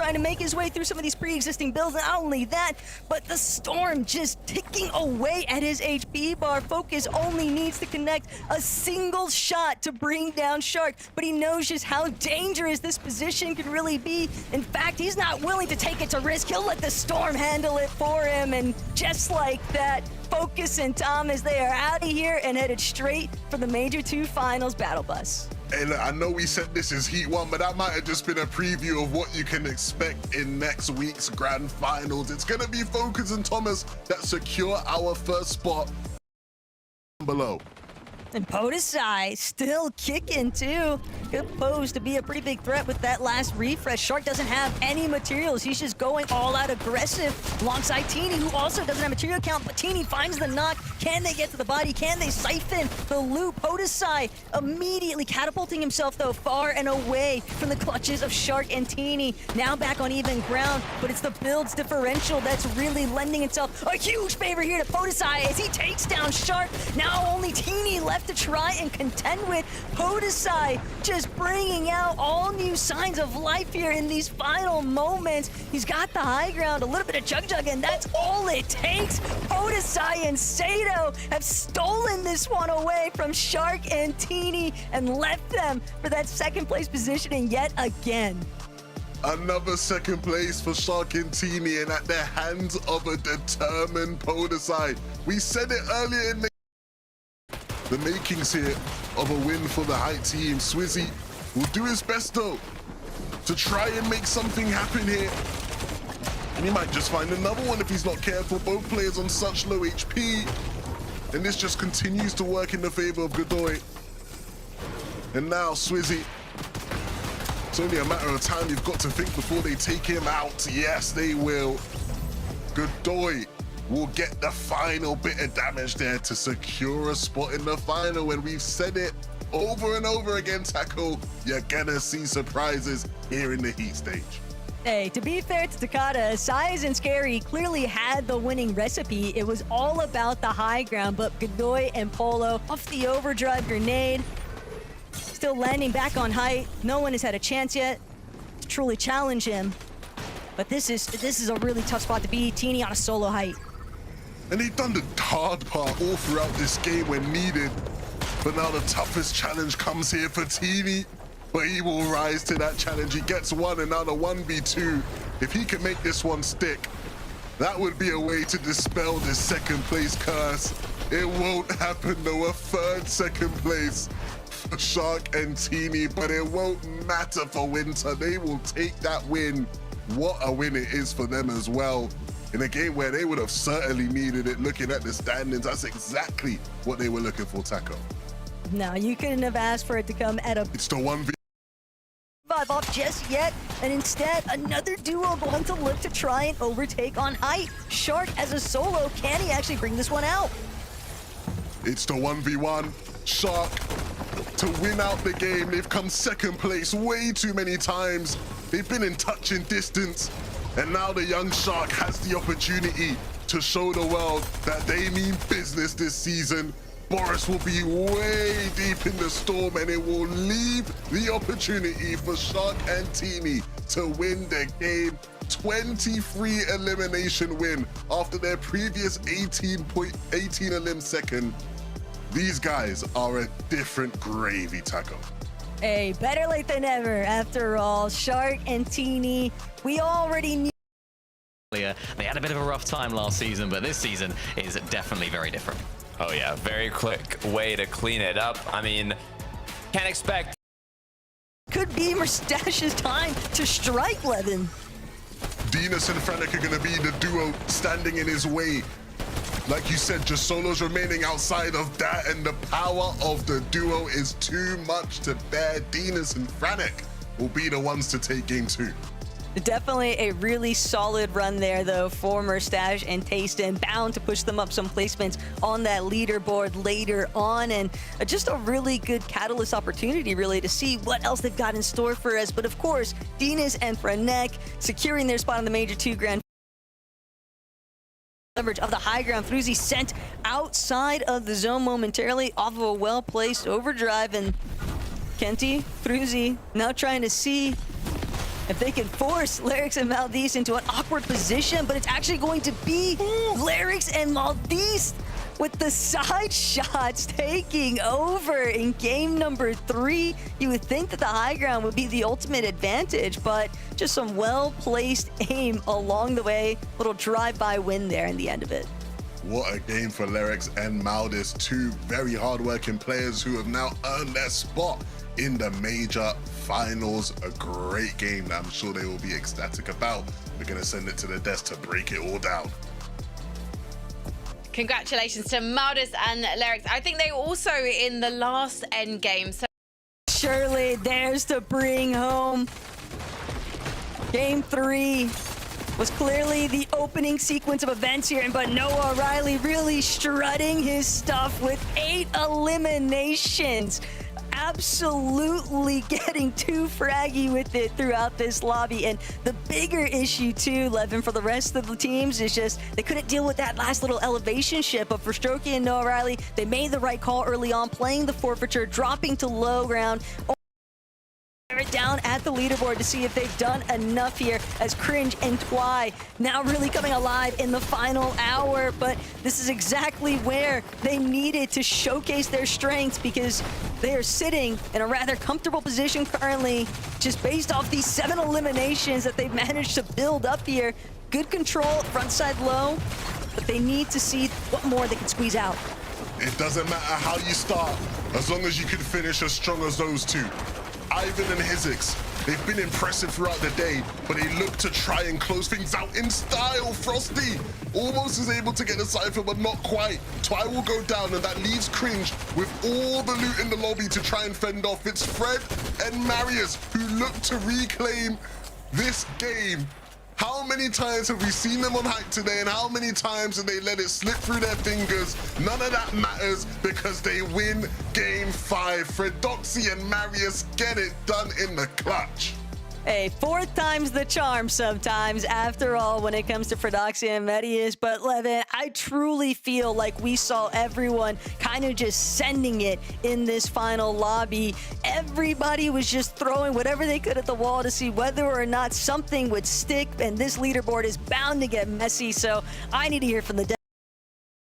trying to make his way through some of these pre-existing builds. Not only that, but the Storm just ticking away at his HP bar. Focus only needs to connect a single shot to bring down Shark, but he knows just how dangerous this position could really be. In fact, he's not willing to take it to risk. He'll let the Storm handle it for him, and just like that, Focus and Thomas, they are out of here and headed straight for the Major 2 Finals Battle Bus. Hey, look, I know we said this is Heat 1, but that might have just been a preview of what you can expect in next week's Grand Finals. It's going to be Focus and Thomas that secure our first spot below. And Podesai still kicking too. Good pose to be a pretty big threat with that last refresh. Shark doesn't have any materials. He's just going all out aggressive alongside Teeny, who also doesn't have material count, but Teeny finds the knock. Can they get to the body? Can they siphon the loop? Podesai immediately catapulting himself though far and away from the clutches of Shark and Teeny. Now back on even ground, but it's the build's differential that's really lending itself a huge favor here to Podesai as he takes down Shark. Now only Teeny left to try and contend with. Podesai just bringing out all new signs of life here in these final moments. He's got the high ground, a little bit of jug, and that's all it takes. Podesai and Sato have stolen this one away from Shark and Teeny and left them for that second place positioning yet again. Another second place for Shark and Teeny, and at the hands of a determined Podesai. We said it earlier in the makings here of a win for the Height team. Swizzy will do his best though to try and make something happen here. And he might just find another one if he's not careful. Both players on such low HP. And this just continues to work in the favor of Godoy. And now Swizzy. It's only a matter of time. You've got to think before they take him out. Yes, they will. Godoy will get the final bit of damage there to secure a spot in the final. And we've said it over and over again, Taco, you're gonna see surprises here in the Heat stage. Hey, to be fair to Takada, Size and Scary clearly had the winning recipe. It was all about the high ground, but Godoy and Polo off the overdrive grenade, still landing back on Height. No one has had a chance yet to truly challenge him. But this is a really tough spot to be. Teeny on a solo Height. And they've done the hard part all throughout this game when needed. But now the toughest challenge comes here for Teeny. But he will rise to that challenge. He gets one and now the 1v2. If he can make this one stick, that would be a way to dispel this second place curse. It won't happen though. A third second place for Shark and Teeny, but it won't matter for Winter. They will take that win. What a win it is for them as well. In a game where they would have certainly needed it. Looking at the standings, that's exactly what they were looking for, Taco. No, you couldn't have asked for it to come at a... It's the 1v5 off just yet, and instead, another duo going to look to try and overtake on Height. Shark as a solo, can he actually bring this one out? It's the 1v1. Shark to win out the game. They've come second place way too many times. They've been in touching distance. And now the young Shark has the opportunity to show the world that they mean business this season. Boris will be way deep in the storm, and it will leave the opportunity for Shark and Teeny to win the game. 23 elimination win after their previous 18 elim second. These guys are a different gravy, Taco. Hey, better late than never. After all, Shark and Teeny, we already knew. They had a bit of a rough time last season, but this season is definitely very different. Oh yeah, very quick way to clean it up. I mean, can't expect. Could be Mustache's time to strike, Levin. Dinas and Franek are gonna be the duo standing in his way. Like you said, just solos remaining outside of that, and the power of the duo is too much to bear. Dinas and Franek will be the ones to take game 2. Definitely a really solid run there, though, for Mustache and Tastin. Bound to push them up some placements on that leaderboard later on. And just a really good catalyst opportunity, really, to see what else they've got in store for us. But, of course, Dinas and Franek securing their spot in the Major 2 Grand leverage of the high ground. Fruzy sent outside of the zone momentarily off of a well-placed overdrive. And Kenty, Fruzy now trying to see if they can force Larix and Maldice into an awkward position, but it's actually going to be Larix and Maldice with the side shots taking over in game number 3. You would think that the high ground would be the ultimate advantage, but just some well-placed aim along the way. Little drive-by win there in the end of it. What a game for Larix and Maldice, two very hard-working players who have now earned their spot in the major finals. A great game that I'm sure they will be ecstatic about. We're going to send it to the desk to break it all down. Congratulations to Maldice and Larix. I think they were also in the last end game. So Surely there's to bring home. Game 3 was clearly the opening sequence of events here, but Noah Riley really strutting his stuff with 8 eliminations. Absolutely getting too fraggy with it throughout this lobby. And the bigger issue too, Levin, for the rest of the teams is just they couldn't deal with that last little elevation shift. But for Strokey and Noah Riley, they made the right call early on, playing the forfeiture, dropping to low ground. Down at the leaderboard to see if they've done enough here, as Cringe and Twy now really coming alive in the final hour. But this is exactly where they needed to showcase their strengths, because they are sitting in a rather comfortable position currently, just based off these 7 eliminations that they've managed to build up here. Good control, front side low, but they need to see what more they can squeeze out. It doesn't matter how you start, as long as you can finish as strong as those two. Ivan and Hizix, they've been impressive throughout the day, but they look to try and close things out in style. Frosty almost is able to get the Cypher, but not quite. Twy will go down, and that leaves Cringe with all the loot in the lobby to try and fend off. It's Fred and Marius who look to reclaim this game. How many times have we seen them on hype today, and how many times have they let it slip through their fingers? None of that matters, because they win game 5. Fredoxy and Marius get it done in the clutch. Hey, 4th time's the charm sometimes, after all, when it comes to Fredoxy and Medius. But Levin, I truly feel like we saw everyone kind of just sending it in this final lobby. Everybody was just throwing whatever they could at the wall to see whether or not something would stick, and this leaderboard is bound to get messy. So I need to hear from the